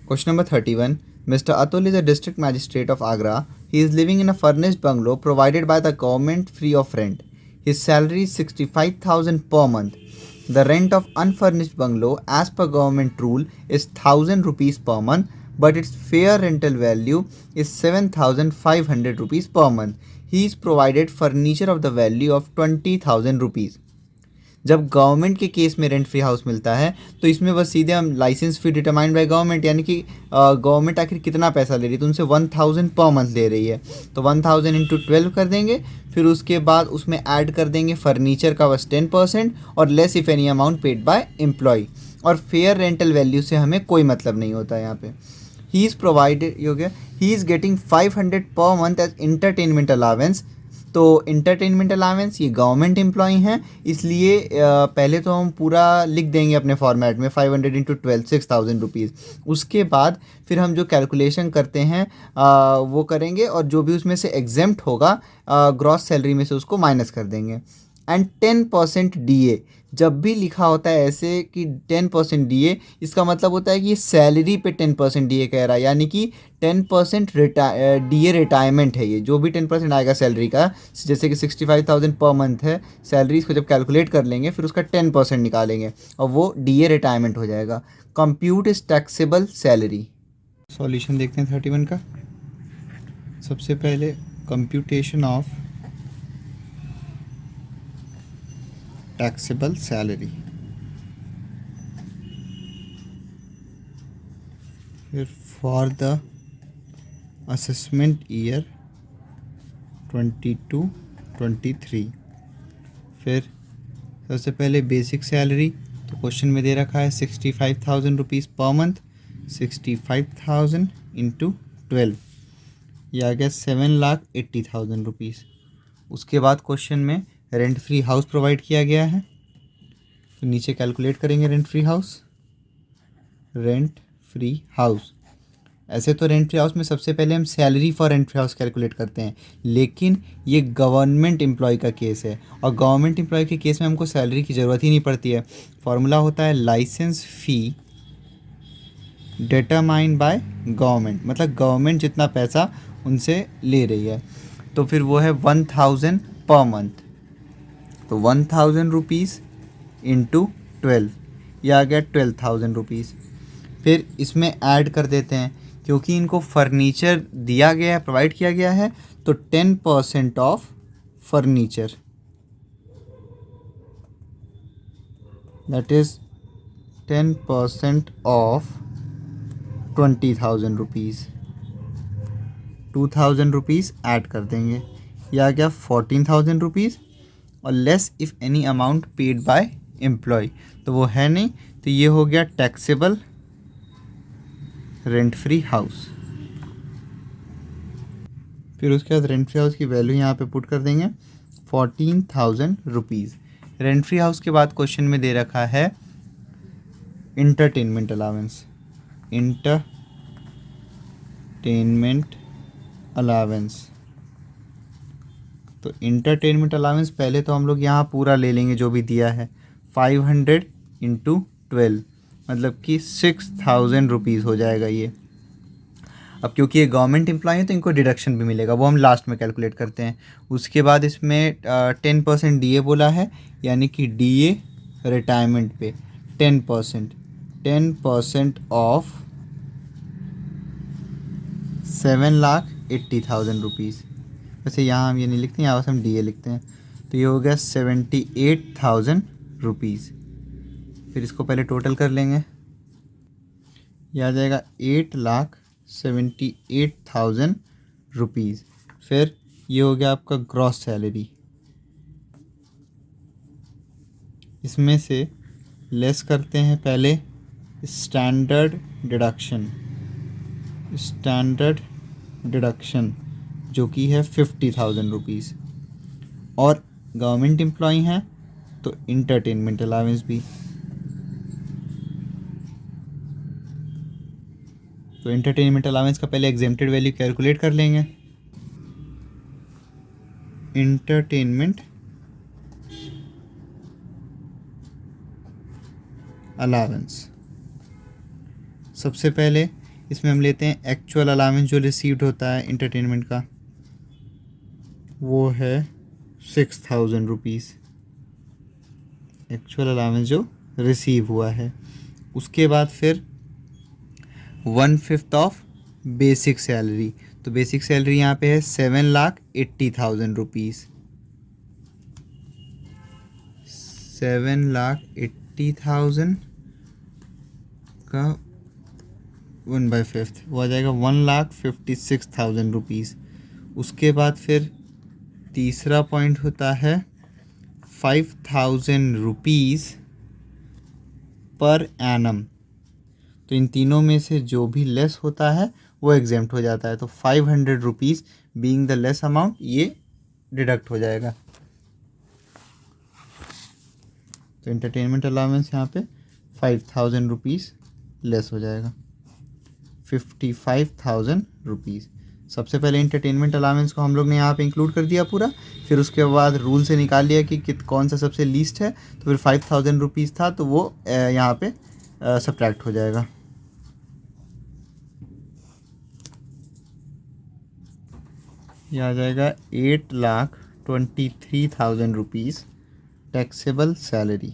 Question number 31. Mr. Atul is a district magistrate of Agra. He is living in a furnished bungalow provided by the government free of rent. His salary is 65,000 per month. The rent of unfurnished bungalow as per government rule is 1000 rupees per month, but its fair rental value is 7500 rupees per month. He is provided furniture of the value of 20,000 rupees. जब government के case में rent free house मिलता है तो इसमें बस सीधे हम licence fee determined by government, यानी कि गवर्नमेंट आखिर कितना पैसा ले रही है, तो उनसे 1000 पर मंथ ले रही है, तो 1000 इंटू 12 कर देंगे। फिर उसके बाद उसमें ऐड कर देंगे फर्नीचर का बस 10% और less if any amount paid by employ. और फेयर रेंटल वैल्यू से हमें कोई मतलब नहीं होता है यहाँ पे। ही इज़ प्रोवाइडेड हो गया, he is getting 500 per month as entertainment allowance. तो इंटरटेनमेंट अलावेंस ये गवर्नमेंट एम्प्लॉय हैं, इसलिए पहले तो हम पूरा लिख देंगे अपने फॉर्मेट में 500 इंटू 12 6000 रुपीज़। उसके बाद फिर हम जो कैलकुलेशन करते हैं वो करेंगे और जो भी उसमें से एग्जेम्प्ट होगा ग्रॉस सैलरी में से उसको माइनस कर देंगे। एंड 10% DA जब भी लिखा होता है ऐसे कि 10% DA, इसका मतलब होता है कि ये सैलरी पे 10% DA कह रहा है, यानी कि 10% DA रिटायरमेंट है। ये जो भी 10% आएगा सैलरी का, जैसे कि 65,000 पर मंथ है सैलरी, इसको जब कैलकुलेट कर लेंगे फिर उसका 10% निकालेंगे और वो DA रिटायरमेंट हो जाएगा। Compute is taxable salary. Solution देखते हैं 31 का। सबसे पहले कंप्यूटेशन ऑफ टैक्सेबल सैलरी, फिर फॉर द असेसमेंट ईयर 22-23, फिर सबसे पहले बेसिक सैलरी, तो क्वेश्चन में दे रखा है 65,000 रुपीज़ पर मंथ। 65,000 इंटू 12 ये आ गया 7,80,000 रुपीज़। उसके बाद क्वेश्चन में रेंट फ्री हाउस प्रोवाइड किया गया है, तो नीचे कैलकुलेट करेंगे rent free house. Rent free house, ऐसे तो रेंट फ्री हाउस में सबसे पहले हम salary for rent free house calculate करते हैं, लेकिन ये गवर्नमेंट एम्प्लॉय का केस है और गवर्नमेंट एम्प्लॉय के केस में हमको सैलरी की ज़रूरत ही नहीं पड़ती है। फॉर्मूला होता है licence fee determined by government, मतलब गवर्नमेंट जितना पैसा उनसे ले रही है, तो फिर वो है 1000 पर मंथ। तो 1000 रुपीज़ इंटू 12 ये आ गया 12,000 रुपीज़। फिर इसमें ऐड कर देते हैं, क्योंकि इनको फर्नीचर दिया गया है, प्रोवाइड किया गया है, तो 10% of furniture, that is 10% of 20,000 rupees. 2,000 rupees add कर देंगे, यह आ गया 14,000 रुपीज़ और less if any amount paid by employ, तो वो है नहीं, तो ये हो गया टैक्सेबल रेंट फ्री हाउस। फिर उसके बाद रेंट फ्री हाउस की वैल्यू यहाँ पे पुट कर देंगे 14,000 रुपीज़। रेंट फ्री हाउस के बाद क्वेश्चन में दे रखा है इंटरटेनमेंट अलावेंस। इंटरटेनमेंट अलावेंस, तो इंटरटेनमेंट अलावेंस पहले तो हम लोग यहाँ पूरा ले लेंगे जो भी दिया है, 500 इंटू 12 मतलब कि 6,000 रुपीज़ हो जाएगा ये। अब क्योंकि ये गवर्नमेंट एम्प्लॉय है तो इनको डिडक्शन भी मिलेगा, वो हम लास्ट में कैलकुलेट करते हैं। उसके बाद इसमें 10% DA बोला है, यानी कि DA रिटायरमेंट पे 10% ऑफ 7,80,000 रुपीज़। वैसे यहाँ हम ये नहीं लिखते हैं, यहाँ बस हम DA लिखते हैं, तो ये हो गया 78,000 रुपीज़। फिर इसको पहले टोटल कर लेंगे, ये आ जाएगा 8,78,000 रुपीज़। फिर ये हो गया आपका ग्रॉस सैलरी, इसमें से लेस करते हैं पहले स्टैंडर्ड डिडक्शन जो कि है 50,000 रुपीज़, और गवर्नमेंट एम्प्लॉय हैं तो इंटरटेनमेंट अलावेंस भी, तो इंटरटेनमेंट अलावेंस का पहले एग्जेम्प्टेड वैल्यू कैलकुलेट कर लेंगे। इंटरटेनमेंट अलावेंस, सबसे पहले इसमें हम लेते हैं एक्चुअल अलाउंस जो रिसीव्ड होता है इंटरटेनमेंट का, वो है 6,000 रुपीज़, एक्चुअल अलाउंस जो रिसीव हुआ है। उसके बाद फिर 1/5 ऑफ बेसिक सैलरी, तो बेसिक सैलरी यहाँ पे है 7,80,000 रुपीज़, 7,80,000 का 1/5 वो आ जाएगा 1,56,000 रुपीज़। उसके बाद फिर तीसरा पॉइंट होता है 5,000 रुपीज़ पर एनम, तो इन तीनों में से जो भी लेस होता है वो एग्जेम्प्ट हो जाता है, तो 500 rupees being the less amount ये डिडक्ट हो जाएगा। तो एंटरटेनमेंट अलाउंस यहाँ पे 5,000 रुपीज़ लेस हो जाएगा, 55,000 रुपीज़। सबसे पहले एंटरटेनमेंट अलाउंस को हम लोग ने यहाँ पे इंक्लूड कर दिया पूरा, फिर उसके बाद रूल से निकाल लिया कि कौन सा सबसे लीस्ट है, तो फिर 5,000 रुपीज़ था तो वो यहाँ पे सब्ट्रैक्ट हो जाएगा। ये आ जाएगा 8,23,000 रुपीज़ टैक्सेबल सैलरी।